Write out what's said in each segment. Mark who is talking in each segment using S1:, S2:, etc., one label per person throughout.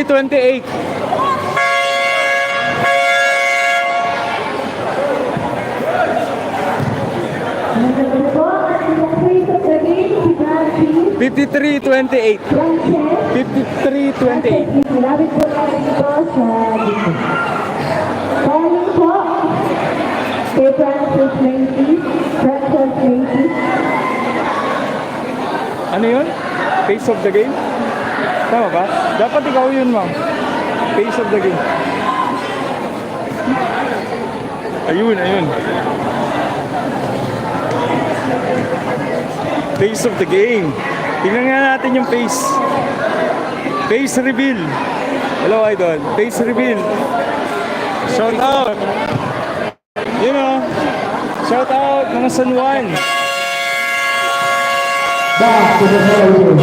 S1: 53-28.
S2: Number 4, at the place of the game, si Francis.
S1: 53-28.
S2: Frances.
S1: 53-28.
S2: Malapit po natin ito sa dito. Calling po kay Francis 20. Francis 20.
S1: Ano yun? Pace of the game? Tama ba? Dapat ikaw yun, ma'am. Pace of the game. Ayun, ayun. Pace of the game. Tingnan nga natin yung pace. Pace reveal. Hello, idol. Pace reveal. Shout out. You know. Shout out mga San Juan.
S3: Back to the podium.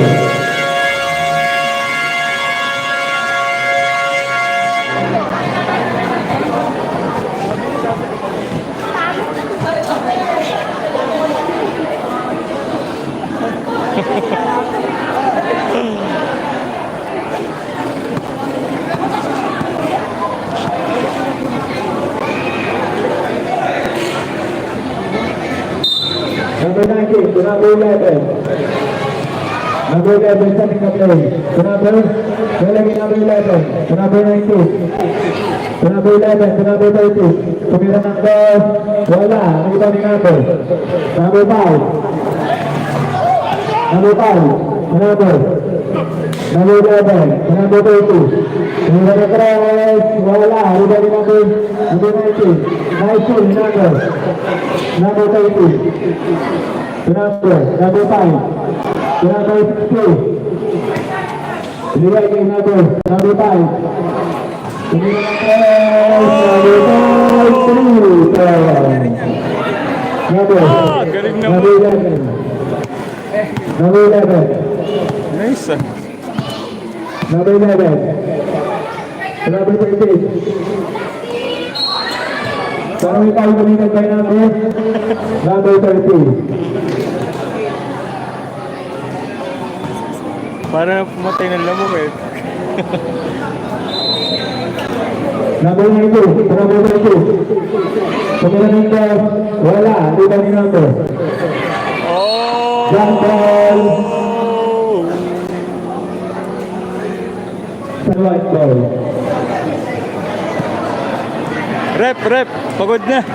S3: Number 19 to number 11. Number 11 setting the play. To number 11 to number 19. To number 11 to number 30. Tumira ng ball. Wala. Nakita ni number. Number 5. Number 5. To number 11 to number 30. Tumira ng press. Wala. Nakita ni number 19. Nice shot ni number. Number 30. To number 5. To number 60. Dilihat kay number 5. Number 5.
S1: Galing naman.
S3: Number 11. Number 11.
S1: Nice ah.
S3: Number 11. To number 13. Parang ikaw kuminag kay number 30.
S1: Para pumatay ng lamok eh.
S3: Number 92, number 92. Tumira ng ball. Wala, hindi ba ni number?
S1: Oh!
S3: Jump ball. Sa white ball.
S1: Rep, pagod na.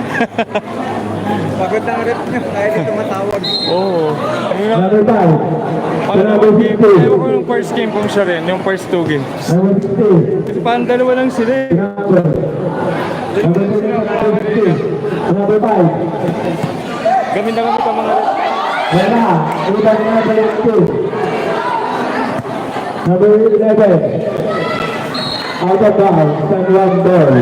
S4: Pagod ng rep niya, kaya di tumatawag.
S1: Oo.
S3: Number 5.
S1: Paano
S3: Number
S1: yung game?
S3: 50.
S1: Ewan ko yung first game kung siya rin, yung first two games.
S3: Number 50.
S1: Kasi parang dalawa lang sila eh.
S3: Number 50. Number 5.
S1: Gamit na gamit ang mga rep.
S3: Wala, hindi ba ni number 2? Number 11. Out of bounds, and one ball.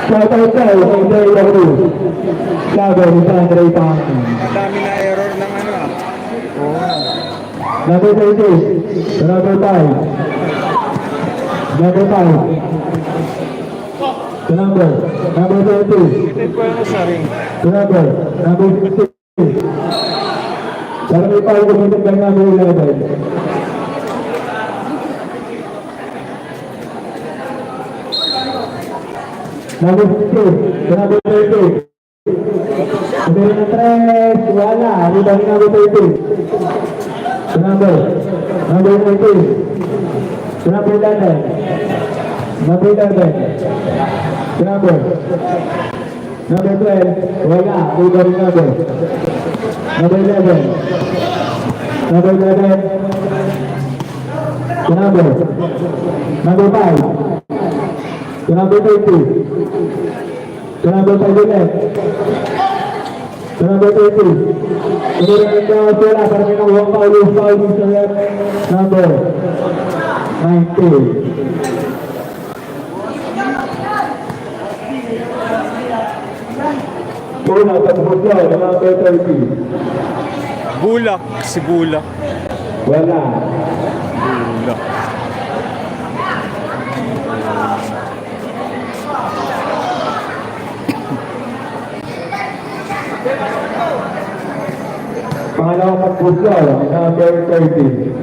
S3: Shout out kay Andre W. Sabi ni Andre Pang.
S4: Madami na error ng ano ah.
S3: Number 30, number 5. Number 5. The number 30.
S1: Ito po yung sa ring.
S3: The number 50. Para may pao kumitin kay number 11. Number 50, number 30. Number 3, wala. Hindi ba number 30? Number 14. Number 11. Number 11. Number 12, wala. Hindi ba number? Number 11. Number 11. Number 5. Number 30. Number 5 ulit. Number 30. Tumira ng wala para may nakuha foul sa number 19. Una, tapos yan, number 30.
S1: Bulak, si Bulak.
S3: Wala.
S1: Bulak.
S3: Pangalawang pagpusyo, number 30.